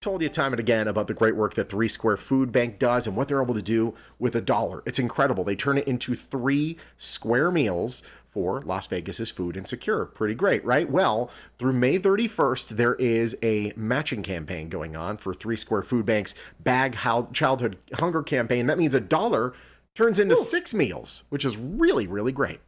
Told you time and again about the great work that Three Square Food Bank does and what they're able to do with a dollar. It's incredible. They turn it into 3 square meals for Las Vegas's food insecure. Pretty great, right? Well, through May 31st, there is a matching campaign going on for Three Square Food Bank's Childhood Hunger campaign. That means a dollar turns into Ooh. 6 meals, which is really, really great.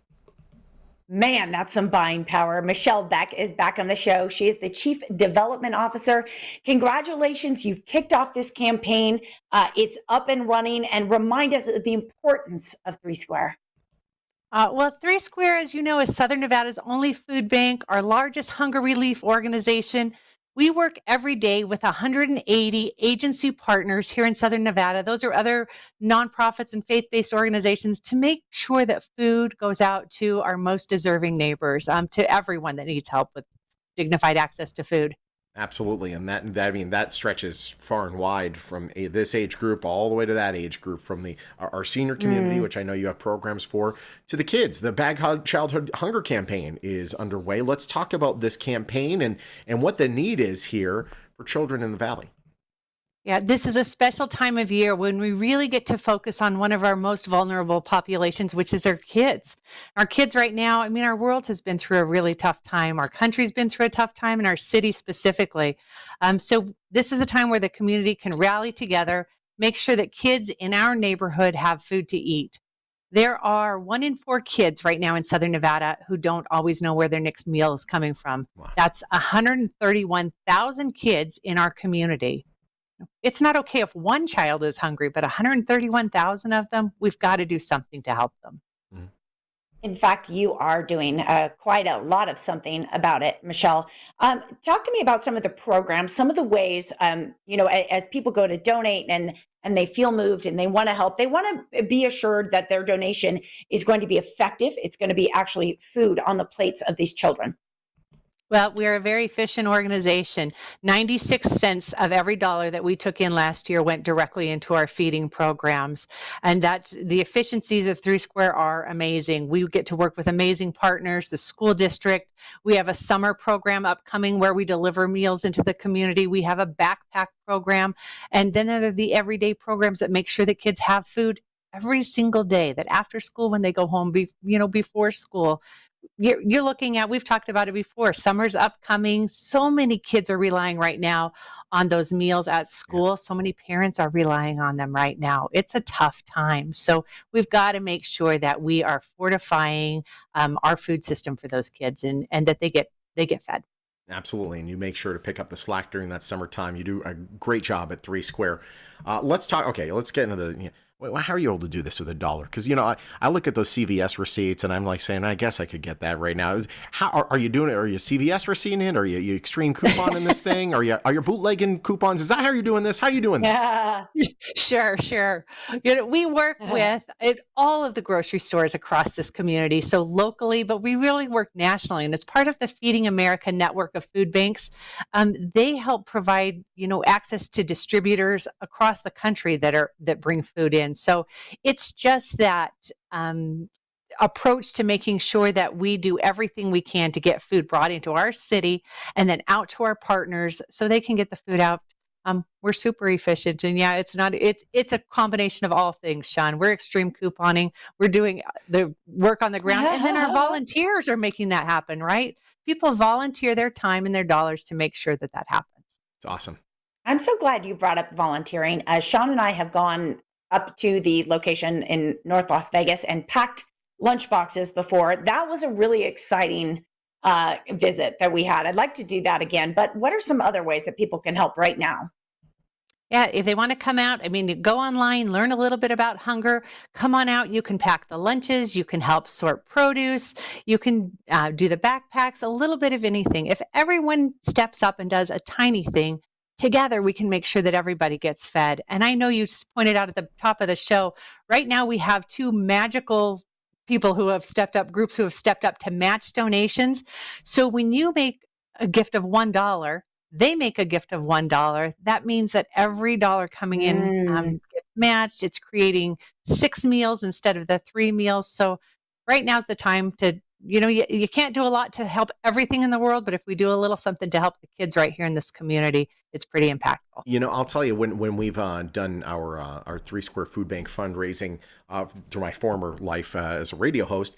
Man, that's some buying power. Michelle Beck is back on the show. She is the Chief Development Officer. Congratulations, you've kicked off this campaign. It's up and running, and remind us of the importance of Three Square. Well, Three Square, as you know, is Southern Nevada's only food bank, our largest hunger relief organization. We work every day with 180 agency partners here in Southern Nevada. Those are other nonprofits and faith based organizations to make sure that food goes out to our most deserving neighbors, to everyone that needs help with dignified access to food. Absolutely, and that stretches far and wide from this age group all the way to that age group, from our senior community, Mm. which I know you have programs for, to the kids. The Childhood Hunger campaign is underway. Let's talk about this campaign and what the need is here for children in the valley. Yeah, this is a special time of year when we really get to focus on one of our most vulnerable populations, which is our kids. Our kids right now, I mean, our world has been through a really tough time. Our country's been through a tough time, and our city specifically. So this is a time where the community can rally together, make sure that kids in our neighborhood have food to eat. There are 1 in 4 kids right now in Southern Nevada who don't always know where their next meal is coming from. Wow. That's 131,000 kids in our community. It's not okay if one child is hungry, but 131,000 of them, we've got to do something to help them. Mhm. In fact, you are doing quite a lot of something about it, Michelle. Talk to me about some of the programs, some of the ways, as people go to donate and they feel moved and they want to help, they want to be assured that their donation is going to be effective. It's going to be actually food on the plates of these children. Well, we're a very efficient organization. 96 cents of every dollar that we took in last year went directly into our feeding programs. And that's the efficiencies of Three Square are amazing. We get to work with amazing partners, the school district. We have a summer program upcoming where we deliver meals into the community. We have a backpack program. And then there are the everyday programs that make sure that kids have food every single day, that after school, when they go home, before school, you're looking at, we've talked about it before, summer's upcoming. So many kids are relying right now on those meals at Yeah. school. So many parents are relying on them right now. It's a tough time. So we've got to make sure that we are fortifying our food system for those kids, and that they get fed. Absolutely, and you make sure to pick up the slack during that summertime. You do a great job at Three Square. Let's talk. Okay, let's get into how are you able to do this with a dollar? Because I look at those CVS receipts and I'm like saying, I guess I could get that right now. How are you doing it? Are you CVS receipting it? Are you extreme couponing this thing? Are you bootlegging coupons? Is that how you're doing this? How are you doing this? Yeah. Sure. We work with all of the grocery stores across this community, so locally, but we really work nationally. And it's part of the Feeding America network of food banks. They help provide, access to distributors across the country that bring food in. So it's just that approach to making sure that we do everything we can to get food brought into our city and then out to our partners so they can get the food out. We're super efficient, and yeah, it's a combination of all things, Sean. We're extreme couponing. We're doing the work on the ground, and then our volunteers are making that happen, right? People volunteer their time and their dollars to make sure that happens. It's awesome. I'm so glad you brought up volunteering. Sean and I have gone up to the location in North Las Vegas and packed lunch boxes before. That was a really exciting visit that we had. I'd like to do that again. But what are some other ways that people can help right now? Yeah, if they want to come out, I mean, you go online, learn a little bit about hunger, come on out. You can pack the lunches, you can help sort produce, you can do the backpacks, a little bit of anything. If everyone steps up and does a tiny thing, together we can make sure that everybody gets fed. And I know you pointed out at the top of the show, right now we have two magical people who have stepped up, groups who have stepped up to match donations. So when you make a gift of $1, they make a gift of $1. That means that every dollar coming in Mm. gets matched. It's creating 6 meals instead of the 3 meals. So right now's the time to you can't do a lot to help everything in the world, but if we do a little something to help the kids right here in this community, it's pretty impactful. I'll tell you, when we've done our Three Square Food Bank fundraising through my former life as a radio host,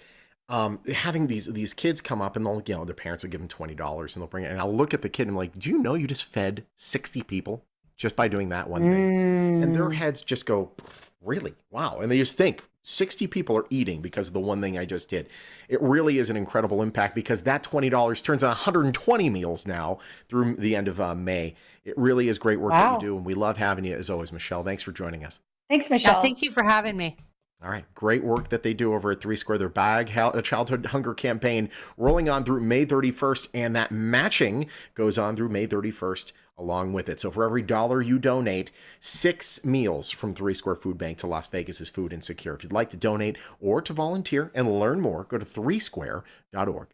having these kids come up and they'll, their parents will give them $20 and they'll bring it. And I'll look at the kid and I'm like, do you know you just fed 60 people just by doing that one thing? And their heads just go, really? Wow. And they just think 60 people are eating because of the one thing I just did. It really is an incredible impact because that $20 turns on 120 meals now through the end of May. It really is great work that you do. And we love having you as always, Michelle. Thanks for joining us. Thanks, Michelle. Yeah, thank you for having me. All right. Great work that they do over at Three Square. Their childhood hunger campaign rolling on through May 31st. And that matching goes on through May 31st along with it. So for every dollar you donate, 6 meals from Three Square Food Bank to Las Vegas's Food Insecure. If you'd like to donate or to volunteer and learn more, go to threesquare.org.